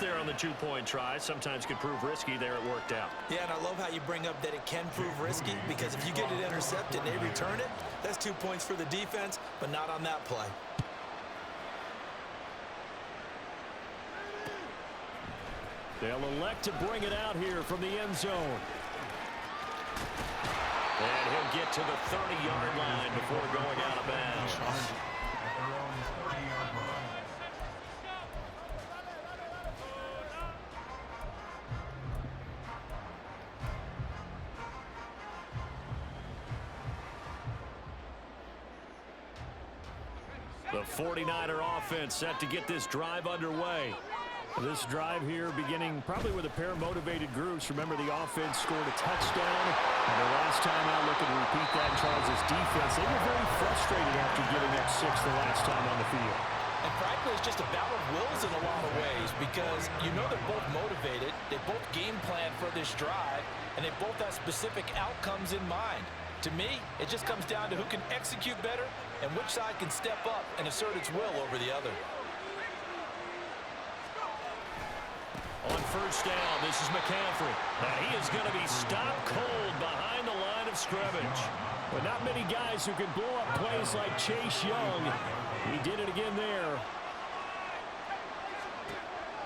there on the two-point try. Sometimes could prove risky. There it worked out. Yeah, and I love how you bring up that it can prove risky, because if you get it intercepted and they return it, that's 2 points for the defense, but not on that play. They'll elect to bring it out here from the end zone. And he'll get to the 30-yard line before going out of bounds. The 49er offense set to get this drive underway. This drive here beginning probably with a pair of motivated groups. Remember, the offense scored a touchdown. And the last time out, looking to repeat that in Charles' defense. They were very frustrated after giving up 6 the last time on the field. And frankly, it's just a battle of wills in a lot of ways, because you know they're both motivated. They both game plan for this drive, and they both have specific outcomes in mind. To me, it just comes down to who can execute better and which side can step up and assert its will over the other. On first down, this is McCaffrey. And he is going to be stopped cold behind the line of scrimmage. But not many guys who can blow up plays like Chase Young. He did it again there.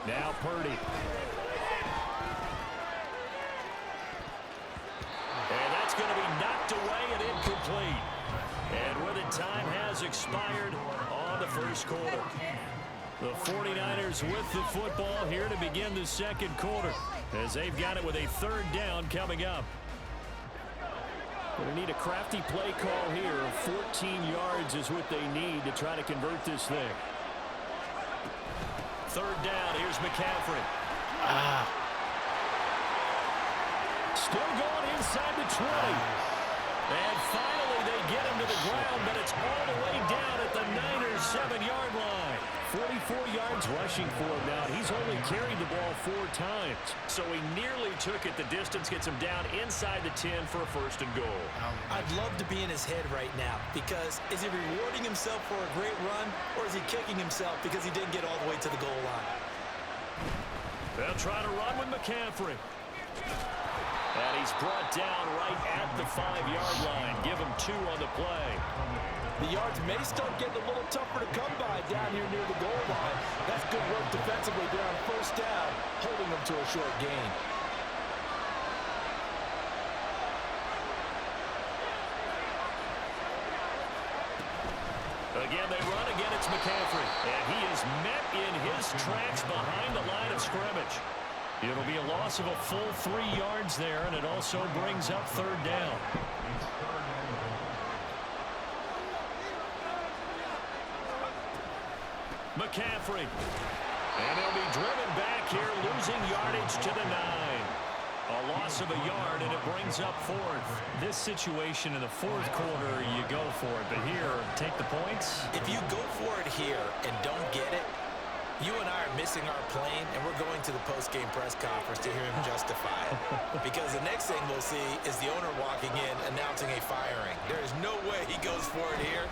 Now Purdy. And that's going to be knocked away and incomplete. And with it, time has expired on the first quarter. The 49ers with the football here to begin the second quarter, as they've got it with a third down coming up. Going to need a crafty play call here. 14 yards is what they need to try to convert this thing. Third down, here's McCaffrey. Still going inside the 20. And finally they get him to the ground, but it's all the way down at the Niners' 7-yard line. 44 yards rushing for him now. He's only carried the ball 4 times. So he nearly took it the distance, gets him down inside the 10 for a first and goal. I'd love to be in his head right now, because is he rewarding himself for a great run, or is he kicking himself because he didn't get all the way to the goal line? They'll try to run with McCaffrey. And he's brought down right at the 5-yard line. Give him 2 on the play. The yards may start getting a little tougher to come by down here near the goal line. That's good work defensively there on first down, holding them to a short gain. Again, they run. Again, it's McCaffrey. And he is met in his tracks behind the line of scrimmage. It'll be a loss of a full 3 yards there, and it also brings up third down. McCaffrey. And they'll be driven back here, losing yardage to the 9. A loss of a yard, and it brings up fourth. This situation in the fourth quarter, you go for it. But here, take the points. If you go for it here and don't get it, you and I are missing our plane, and we're going to the post-game press conference to hear him justify it. Because the next thing we'll see is the owner walking in announcing a firing. There is no way he goes for it here.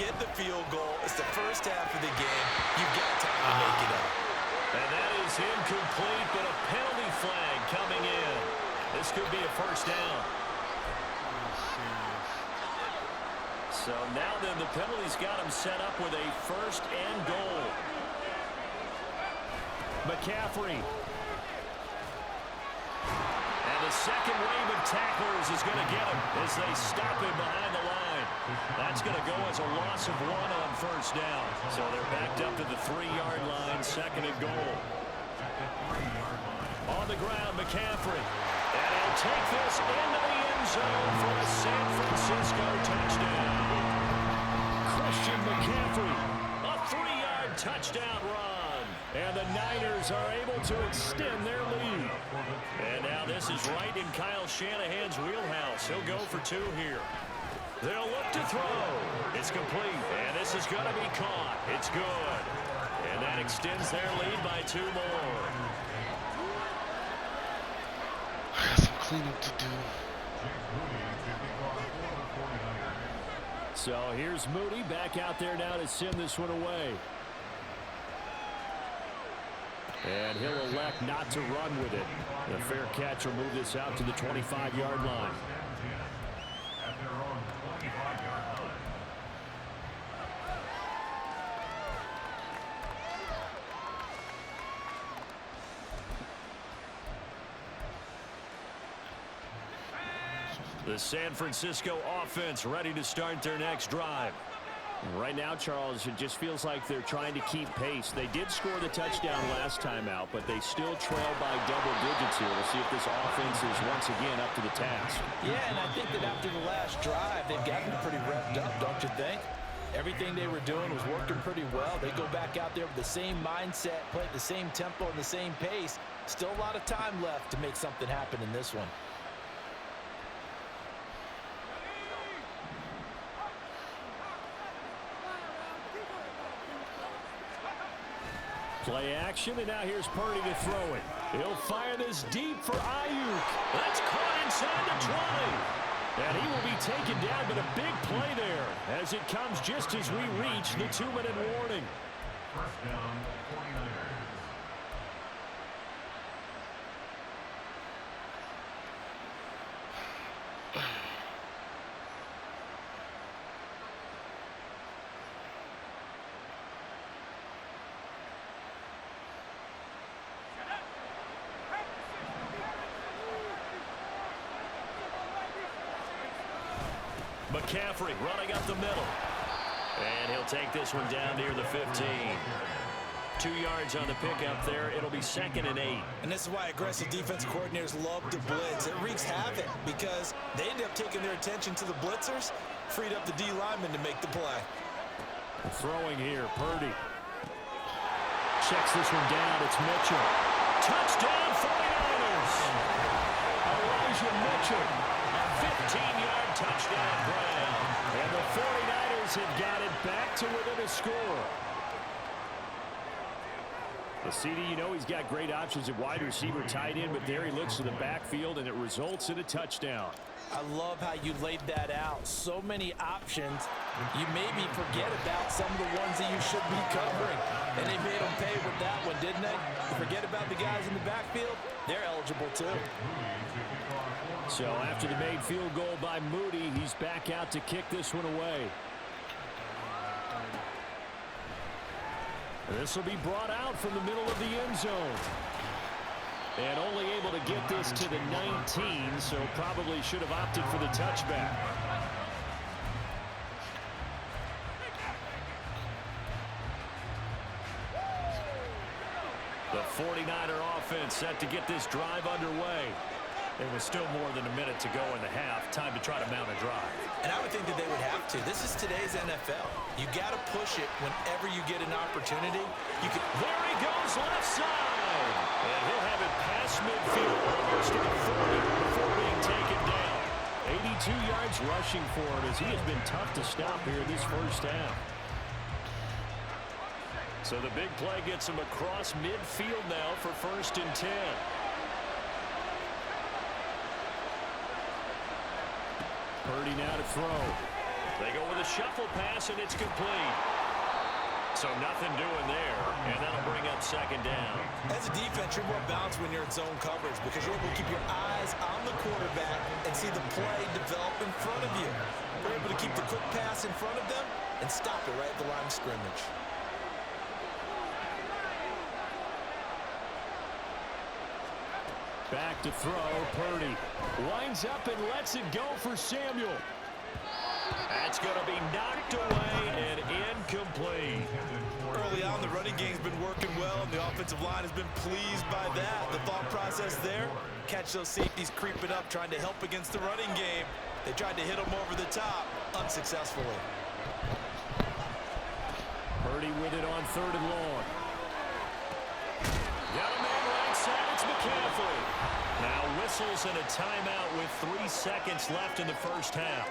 Get the field goal. It's the first half of the game. You've got time to make it up. And that is incomplete, but a penalty flag coming in. This could be a first down. So now then, the penalty's got him set up with a first and goal. McCaffrey. And the second wave of tacklers is going to get him as they stop him behind the line. That's going to go as a loss of 1 on first down. So they're backed up to the 3-yard line, second and goal. On the ground, McCaffrey. And he'll take this into the end zone for a San Francisco touchdown. Christian McCaffrey, a 3-yard touchdown run. And the Niners are able to extend their lead. And now this is right in Kyle Shanahan's wheelhouse. He'll go for 2 here. They'll look to throw. It's complete. And this is going to be caught. It's good. And that extends their lead by 2 more. I got some cleanup to do. So here's Moody back out there now to send this one away. And he'll elect not to run with it. The fair catch will move this out to the 25-yard line. The San Francisco offense ready to start their next drive. Right now, Charles, it just feels like they're trying to keep pace. They did score the touchdown last time out, but they still trail by double digits here. We'll see if this offense is once again up to the task. Yeah, and I think that after the last drive, they've gotten pretty revved up, don't you think? Everything they were doing was working pretty well. They go back out there with the same mindset, play at the same tempo and the same pace. Still a lot of time left to make something happen in this one. Play action, and now here's Purdy to throw it. He'll fire this deep for Ayuk. That's caught inside the 20. And he will be taken down, but a big play there as it comes just as we reach the 2-minute warning. First down, 49ers. McCaffrey running up the middle. And he'll take this one down near the 15. 2 yards on the pickup there. It'll be 2nd and 8. And this is why aggressive defensive coordinators love to blitz. It wreaks havoc because they end up taking their attention to the blitzers, freed up the D lineman to make the play. Throwing here, Purdy. Checks this one down. It's Mitchell. Touchdown, 49ers. Elijah Mitchell. A 15-yard touchdown grab. And the 49ers have got it back to within a score. The CD, you know he's got great options at wide receiver, tight end, but there he looks to the backfield, and it results in a touchdown. I love how you laid that out. So many options. You maybe forget about some of the ones that you should be covering. And they made them pay with that one, didn't they? Forget about the guys in the backfield. They're eligible too. So after the made field goal by Moody, he's back out to kick this one away. This will be brought out from the middle of the end zone. And only able to get this to the 19, so probably should have opted for the touchback. The 49er offense set to get this drive underway. There was still more than a minute to go in the half. Time to try to mount a drive. And I would think that they would have to. This is today's NFL. You got to push it whenever you get an opportunity. There he goes, left side. And he'll have it past midfield, almost to the 40 before being taken down. 82 yards rushing for him as he has been tough to stop here in this first half. So the big play gets him across midfield now for 1st and 10. Purdy now to throw. They go with a shuffle pass, and it's complete. So nothing doing there, and that'll bring up 2nd down. As a defense, you're more balanced when you're in zone coverage because you're able to keep your eyes on the quarterback and see the play develop in front of you. You're able to keep the quick pass in front of them and stop it right at the line of scrimmage. Back to throw, Purdy. Winds up and lets it go for Samuel. That's going to be knocked away and incomplete. Early on, the running game's been working well, and the offensive line has been pleased by that. The thought process there, catch those safeties creeping up, trying to help against the running game. They tried to hit them over the top, unsuccessfully. Purdy with it on 3rd and long. Got a man right side, it's McCaffrey. Now whistles and a timeout with 3 seconds left in the first half.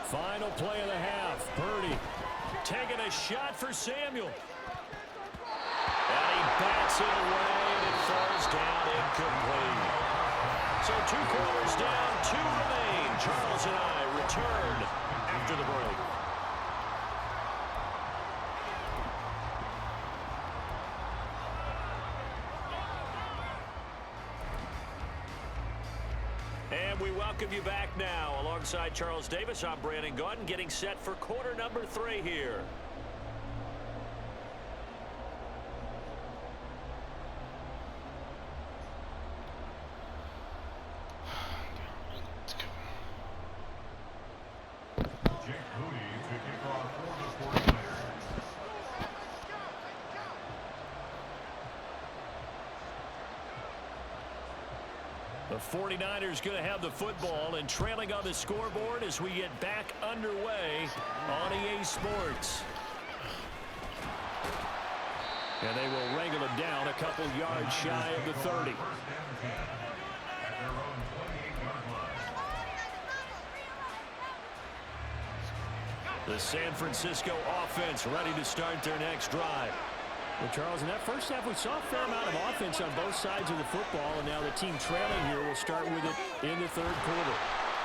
Final play of the half. Purdy taking a shot for Samuel. And he bats it away, and it falls incomplete. So 2 quarters down, 2 remain. Charles and I return after the break. And we welcome you back now. Alongside Charles Davis, I'm Brandon Gaudin, getting set for quarter number 3 here. The 49ers going to have the football and trailing on the scoreboard as we get back underway on EA Sports. And they will wrangle him down a couple yards shy of the 30. The San Francisco offense ready to start their next drive. Well, Charles, in that first half, we saw a fair amount of offense on both sides of the football, and now the team trailing here will start with it in the third quarter.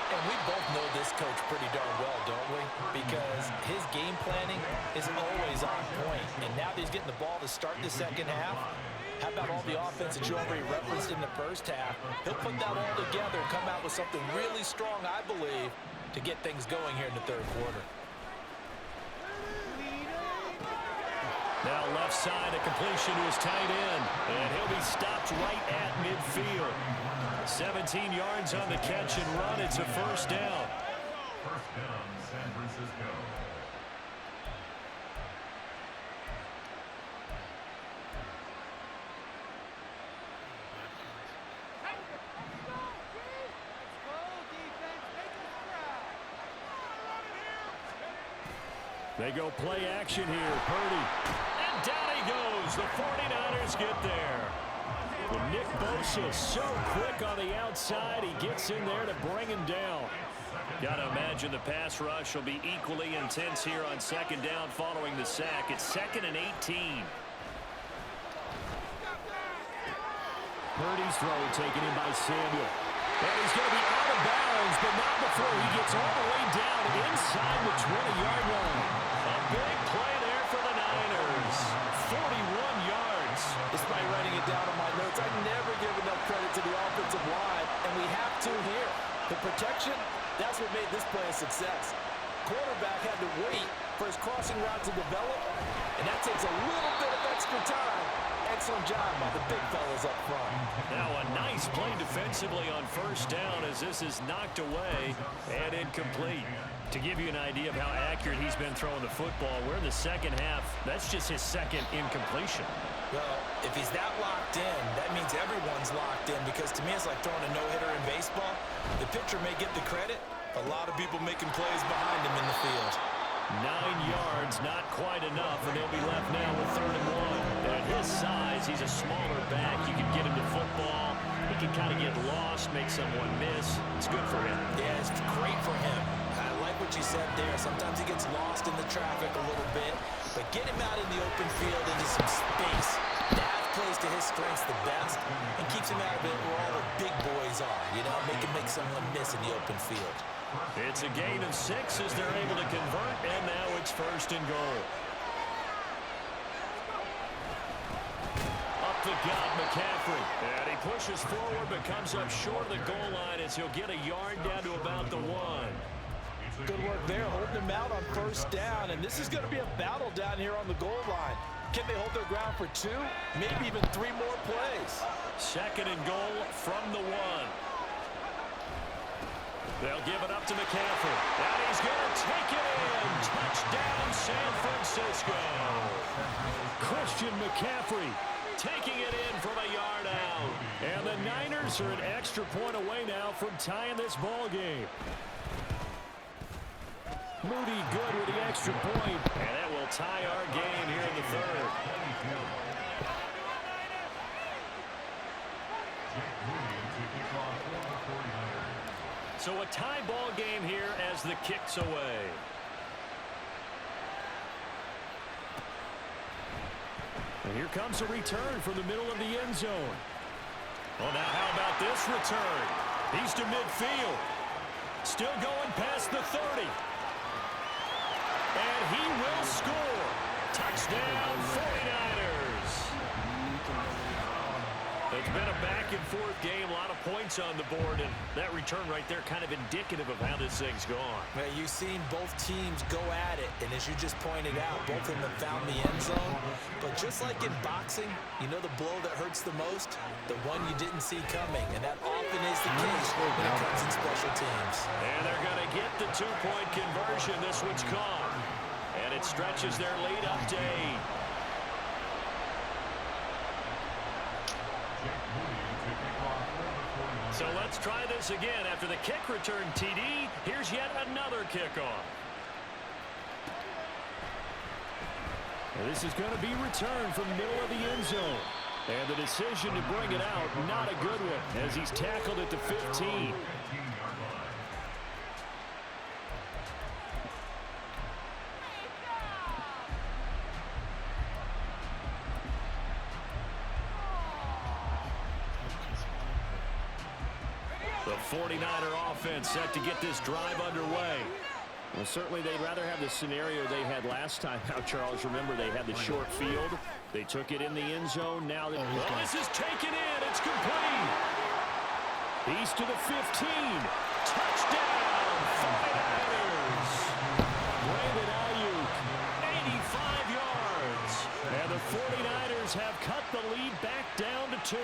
And we both know this coach pretty darn well, don't we? Because his game planning is always on point. And now that he's getting the ball to start the second half, how about all the offense that you already referenced in the first half? He'll put that all together and come out with something really strong, I believe, to get things going here in the third quarter. Now left side, a completion to his tight end, and he'll be stopped right at midfield. 17 yards on the catch and run. It's a first down. First down, San Francisco. They go play action here. Purdy. And down he goes. The 49ers get there. Well, Nick Bosa so quick on the outside. He gets in there to bring him down. Got to imagine the pass rush will be equally intense here on second down following the sack. It's 2nd and 18. Purdy's throw taken in by Samuel. And he's going to be out of bounds, but not before he gets all the way down inside the 20-yard line. A big play there for the Niners. 41 yards. Despite writing it down on my notes, I never give enough credit to the offensive line, and we have to here. The protection, that's what made this play a success. Quarterback had to wait for his crossing route to develop, and that takes a little bit of extra time. Excellent job by the big fellas up front. Now a nice play defensively on first down as this is knocked away and incomplete. To give you an idea of how accurate he's been throwing the football, we're in the second half. That's just his second incompletion. Well, if he's that locked in, that means everyone's locked in, because to me it's like throwing a no-hitter in baseball. The pitcher may get the credit, a lot of people making plays behind him in the field. 9 yards, not quite enough, and they'll be left now with 3rd and 1. At his size, he's a smaller back. You can get him to football. He can kind of get lost, make someone miss. It's good for him. Yeah, it's great for him. I like what you said there. Sometimes he gets lost in the traffic a little bit, but get him out in the open field into some space. That plays to his strengths the best and keeps him out of it where all the big boys are. You know, make someone miss in the open field. It's a gain of 6 as they're able to convert, and now it's 1st and goal. Up the gut, McCaffrey. And he pushes forward but comes up short of the goal line as he'll get a yard down to about the 1. Good work there, holding him out on first down, and this is going to be a battle down here on the goal line. Can they hold their ground for 2, maybe even 3 more plays? 2nd and goal from the 1. They'll give it up to McCaffrey. And he's going to take it in. Touchdown, San Francisco. Christian McCaffrey taking it in from a yard out. And the Niners are an extra point away now from tying this ball game. Moody good with the extra point. And that will tie our game here in the 3rd. So a tie ball game here as the kick's away. And here comes a return from the middle of the end zone. Well, now how about this return? He's to midfield. Still going past the 30. And he will score. Touchdown, 49ers. It's been a back-and-forth game, a lot of points on the board, and that return right there kind of indicative of how this thing's gone. Well, you've seen both teams go at it, and as you just pointed out, both of them have found the end zone. But just like in boxing, you know the blow that hurts the most? The one you didn't see coming, and that often is the case when it comes in special teams. And they're going to get the two-point conversion. This one's caught. And it stretches their lead up to 8. So let's try this again. After the kick return TD, here's yet another kickoff. This is going to be returned from middle of the end zone. And the decision to bring it out, not a good one, as he's tackled at the 15. The 49er offense set to get this drive underway. Well, certainly they'd rather have the scenario they had last time. Now, Charles, remember they had the short field. They took it in the end zone. Now this is taken in. It's complete. He's to the 15. Touchdown, 49ers. Brandon Ayuk, 85 yards. And the 49ers have cut the lead back down to 2.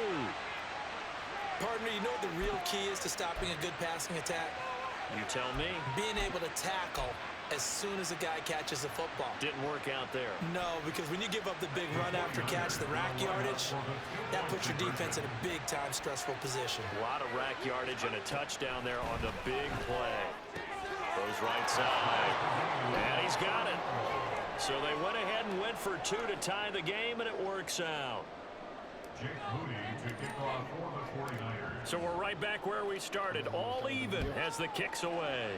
Pardon me, you know what the real key is to stopping a good passing attack? You tell me. Being able to tackle as soon as a guy catches a football. Didn't work out there. No, because when you give up the big run after catch, the rack yardage, that puts your defense in a big-time stressful position. A lot of rack yardage and a touchdown there on the big play. Goes right side. And he's got it. So they went ahead and went for 2 to tie the game, and it works out. So we're right back where we started, all even as the kick's away.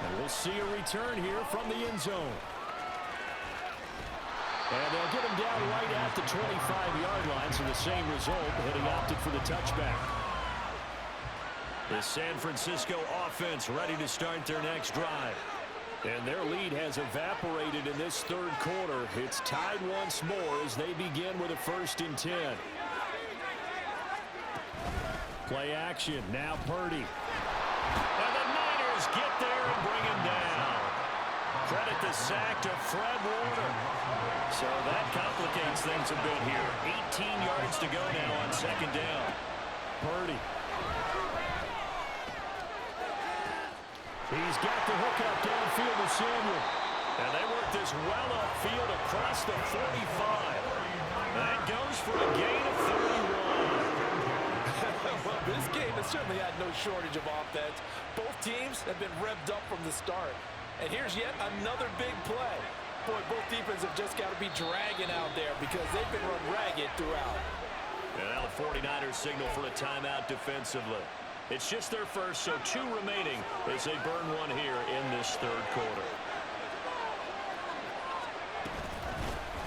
And we'll see a return here from the end zone. And they'll get him down right at the 25-yard line, so the same result, but he opted for the touchback. The San Francisco offense ready to start their next drive. And their lead has evaporated in this third quarter. It's tied once more as they begin with a 1st and 10. Play action. Now Purdy. And the Niners get there and bring him down. Credit the sack to Fred Warner. So that complicates things a bit here. 18 yards to go now on 2nd down. Purdy. He's got the hook up downfield to Samuel. And they work this well upfield across the 45. That goes for a gain of 31. Well, this game has certainly had no shortage of offense. Both teams have been revved up from the start. And here's yet another big play. Boy, both defenses have just got to be dragging out there because they've been run ragged throughout. And now the 49ers signal for a timeout defensively. It's just their first, so 2 remaining as they burn one here in this third quarter.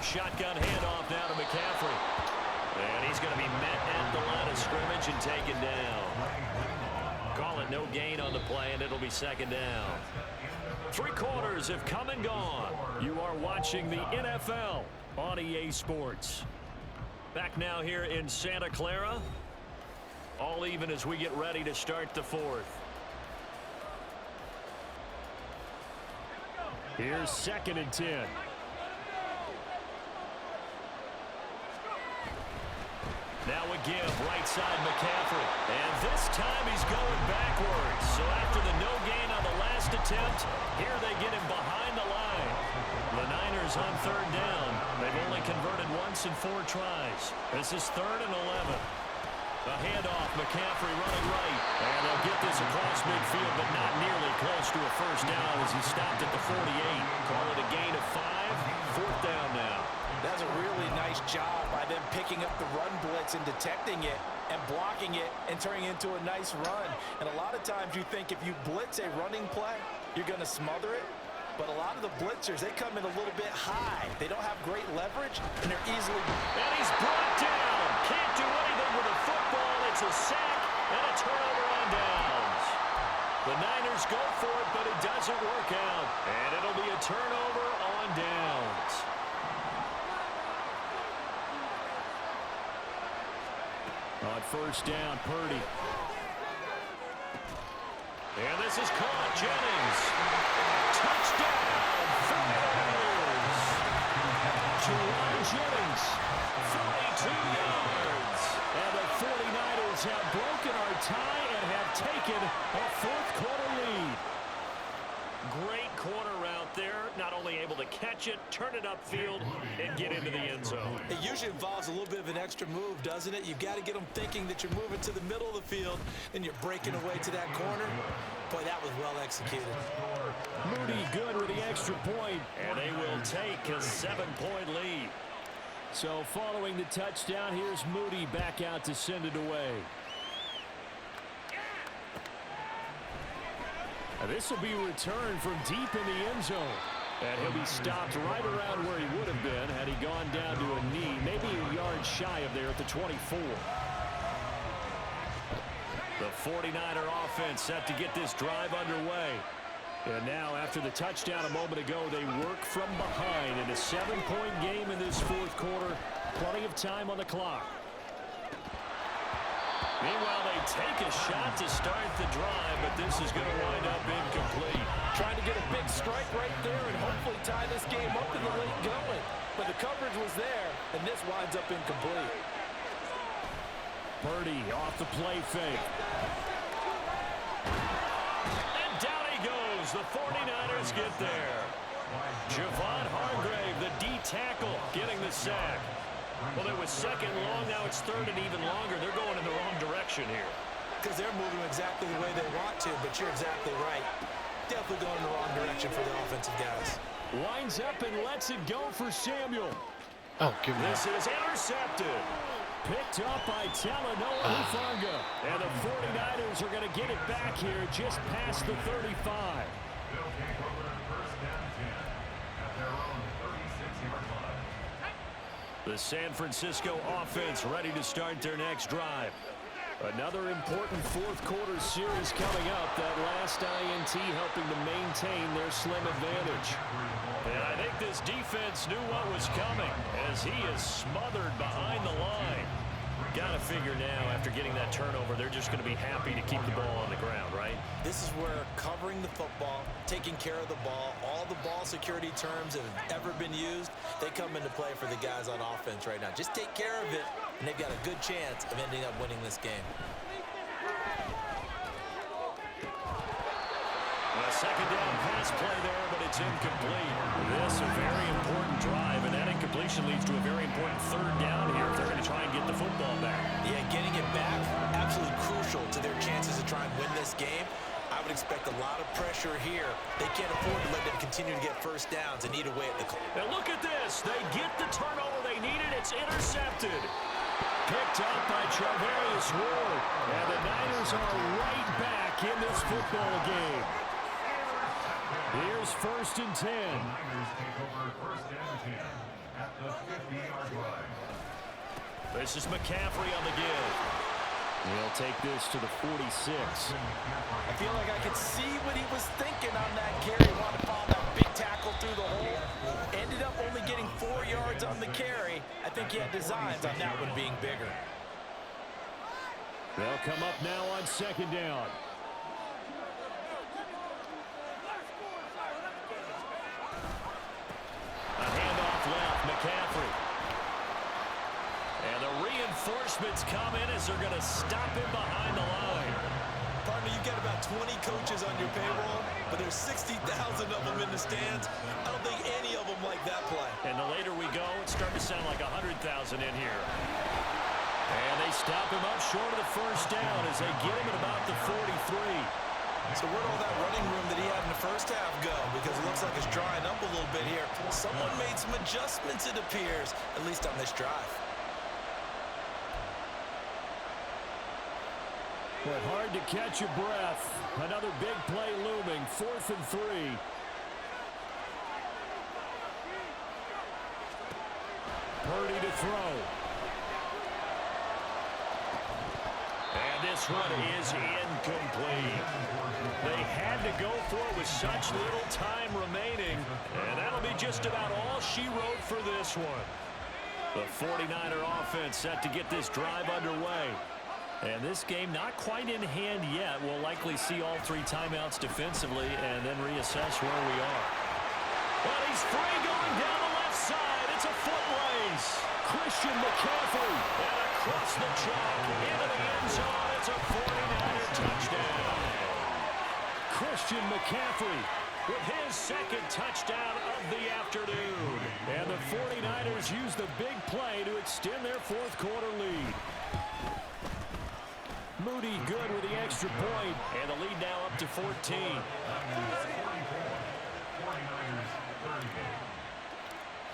Shotgun handoff now to McCaffrey. And he's going to be met at the line of scrimmage and taken down. Call it no gain on the play, and it'll be 2nd down. 3 quarters have come and gone. You are watching the NFL on EA Sports. Back now here in Santa Clara. All even as we get ready to start the 4th. Here's 2nd and 10. Now a give, right side McCaffrey. And this time he's going backwards. So after the no gain on the last attempt, here they get him behind the line. The Niners on 3rd down. They've only converted once in 4 tries. This is 3rd and 11. A handoff, McCaffrey running right. And they'll get this across midfield, but not nearly close to a 1st down as he stopped at the 48. Call it a gain of 5. 4th down now. That's a really nice job by them picking up the run blitz and detecting it and blocking it and turning it into a nice run. And a lot of times you think if you blitz a running play, you're going to smother it. but a lot of the blitzers, they come in a little bit high. They don't have great leverage, and they're easily... And he's brought down. Can't do anything with the football. It's a sack and a turnover on downs. The Niners go for it, but it doesn't work out. And it'll be a turnover on downs. On first down, Purdy. And this is caught. Jennings. Touchdown, 49ers. Juwan Jennings, 42 yards. And the 49ers have broken our tie and have taken a fourth-quarter lead. Great corner route there. Not only able to catch it, turn it upfield, and get into the end zone. It usually involves a little bit of an extra move, doesn't it? You've got to get them thinking that you're moving to the middle of the field and you're breaking away to that corner. Boy, that was well executed. Moody good with the extra point, and they will take a 7-point lead. So following the touchdown, here's Moody back out to send it away. This will be returned from deep in the end zone. And he'll be stopped right around where he would have been had he gone down to a knee, maybe a yard shy of there at the 24. The 49er offense set to get this drive underway. And now, after the touchdown a moment ago, they work from behind in a 7-point game in this fourth quarter. Plenty of time on the clock. Meanwhile, they take a shot to start the drive, but this is going to wind up incomplete. Trying to get a big strike right there and hopefully tie this game up in the late going. But the coverage was there, and this winds up incomplete. Purdy off the play fake. And down he goes. The 49ers get there. Javon Hargrave, the D tackle, getting the sack. Well, it was second long. Now it's third and even longer. They're going in the wrong direction here. Because they're moving exactly the way they want to, but you're exactly right. Definitely going in the wrong direction for the offensive guys. Winds up and lets it go for Samuel. Oh, give me This that. is intercepted. Picked up by Talanoa Hufanga. And the 49ers are going to get it back here just past the 35. They'll take over first down 10 at their own 36-yard line. The San Francisco offense ready to start their next drive. Another important fourth quarter series coming up. That last INT helping to maintain their slim advantage. And I think this defense knew what was coming as he is smothered behind the line. Got to figure now, after getting that turnover, they're just going to be happy to keep the ball on the ground, right? This is where covering the football, taking care of the ball, all the ball security terms that have ever been used, they come into play for the guys on offense right now. Just take care of it, and they've got a good chance of ending up winning this game. A second down pass play there, but it's incomplete. This a very important drive, and that incompletion leads to a very important third down here if they're going to try and get the football back. Yeah, getting it back, absolutely crucial to their chances to try and win this game. I would expect a lot of pressure here. They can't afford to let them continue to get first downs and eat away at the clock. And look at this. They get the turnover they needed. It's intercepted. Picked up by Travarius Ward. And the Niners are right back in this football game. Here's first and 10. Niners take over first down 10 at the 50-yard line. This is McCaffrey on the give. He'll take this to the 46. I feel like I could see what he was thinking on that carry. Wanted to follow that big tackle through the hole. Ended up only getting 4 yards on the carry. I think he had designs on that one being bigger. They'll come up now on second down. A handoff left, McCaffrey. And the reinforcements come in as they're going to stop him behind the line. Partner, you've got about 20 coaches on your payroll, but there's 60,000 of them in the stands. I don't think any of them like that play. And the later we go, it's starting to sound like 100,000 in here. And they stop him up short of the first down as they get him at about the 43. So where'd all that running room that he had in the first half go? Because it looks like it's drying up a little bit here. Someone made some adjustments, it appears, at least on this drive. But hard to catch your breath. Another big play looming. 4th and 3. Purdy to throw. And this one is incomplete. They had to go for it with such little time remaining, and that'll be just about all she wrote for this one. The 49er offense set to get this drive underway. And this game not quite in hand yet. We'll likely see all 3 timeouts defensively and then reassess where we are. Well, he's free going down the left side. It's a foot race. Christian McCaffrey. And across the chalk into the end zone. It's a 49er touchdown. Christian McCaffrey with his second touchdown of the afternoon. And the 49ers use the big play to extend their fourth quarter lead. Moody good with the extra point, and the lead now up to 14.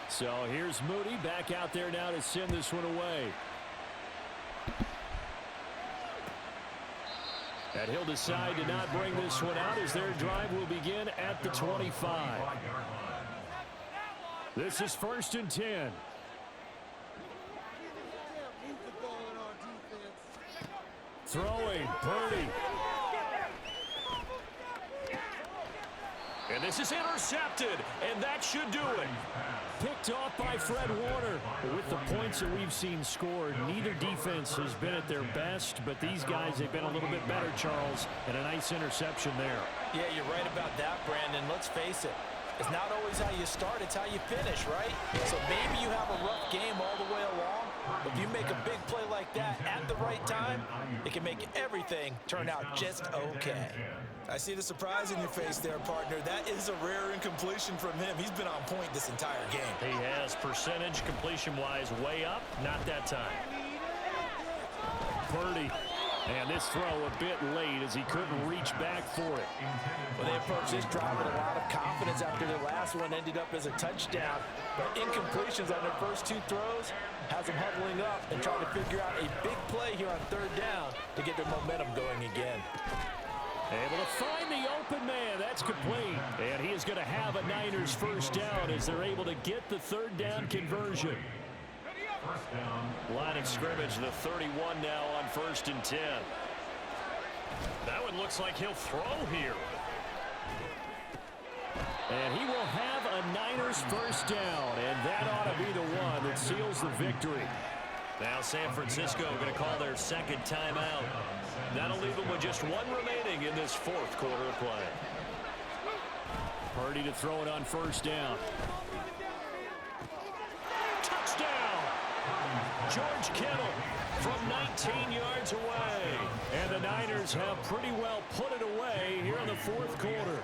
So here's Moody back out there now to send this one away. And he'll decide to not bring this one out as their drive will begin at the 25. This is 1st and 10. Throwing, Purdy. And this is intercepted, and that should do it. Picked off by Fred Warner. With the points that we've seen scored, neither defense has been at their best, but these guys, they've been a little bit better, Charles, and a nice interception there. Yeah, you're right about that, Brandon. Let's face it. It's not always how you start, it's how you finish, right? So maybe you have a rough game all the way along, but if you make a big play like that at the right time, it can make everything turn out just okay. I see the surprise in your face there, partner. That is a rare incompletion from him. He's been on point this entire game. He has. Percentage completion-wise way up. Not that time. Purdy. And this throw a bit late as he couldn't reach back for it. Well, they approached this drive with a lot of confidence after their last one ended up as a touchdown. But incompletions on their first 2 throws has them huddling up and trying to figure out a big play here on 3rd down to get their momentum going again. Able to find the open man. That's complete. And he is going to have a Niners first down as they're able to get the 3rd down conversion. Line of scrimmage, the 31 now on 1st and 10. That one looks like he'll throw here. And he will have a Niners first down, and that ought to be the one that seals the victory. Now San Francisco going to call their 2nd timeout. That'll leave them with just 1 remaining in this 4th quarter of play. Purdy to throw it on 1st down. Touchdown! George Kittle from 19 yards away. And the Niners have pretty well put it away here in the 4th quarter.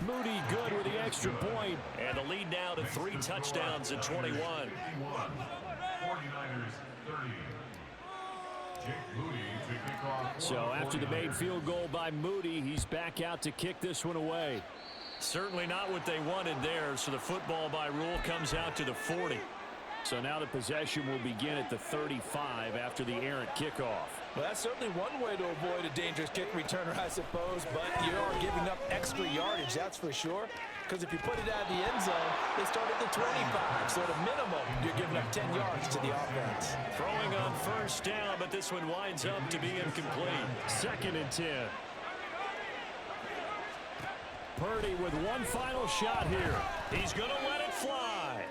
Moody good with the extra point. And the lead now to 3 touchdowns at 21. 49ers 30. Jake Moody to kick off. So after the made field goal by Moody, he's back out to kick this one away. Certainly not what they wanted there, so the football by rule comes out to the 40. So now the possession will begin at the 35 after the errant kickoff. Well, that's certainly one way to avoid a dangerous kick returner, I suppose, but you are giving up extra yardage, that's for sure. Because if you put it out of the end zone, they start at the 25. So at a minimum, you're giving up 10 yards to the offense. Throwing on 1st down, but this one winds up to be incomplete. 2nd and 10. Purdy with one final shot here. He's going to let it fly.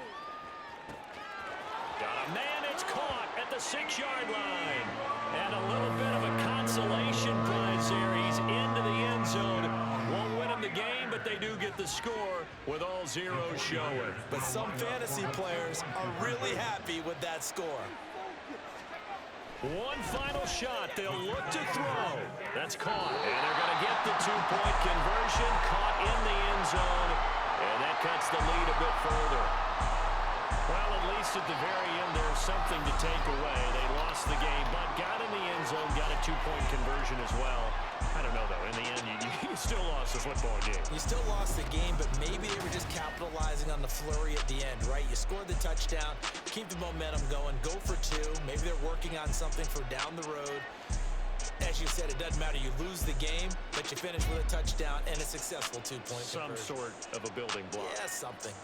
Got a man, it's caught at the 6-yard line. And a little bit of a consolation prize here. He's into the end zone. Won't win him the game, but they do get the score with all zeros showing. But some fantasy players are really happy with that score. One final shot. They'll look to throw. That's caught. And they're going to get the 2-point conversion. Caught in the end zone. And that cuts the lead a bit further. Well, at least at the very end, there's something to take away. They lost the game, but got in the end zone, got a 2-point conversion as well. I don't know, though. In the end, you still lost the football game. You still lost the game, but maybe they were just capitalizing on the flurry at the end, right? You scored the touchdown, keep the momentum going, go for 2. Maybe they're working on something for down the road. As you said, it doesn't matter. You lose the game, but you finish with a touchdown and a successful two-point Some conversion. sort of a building block. Yeah, something.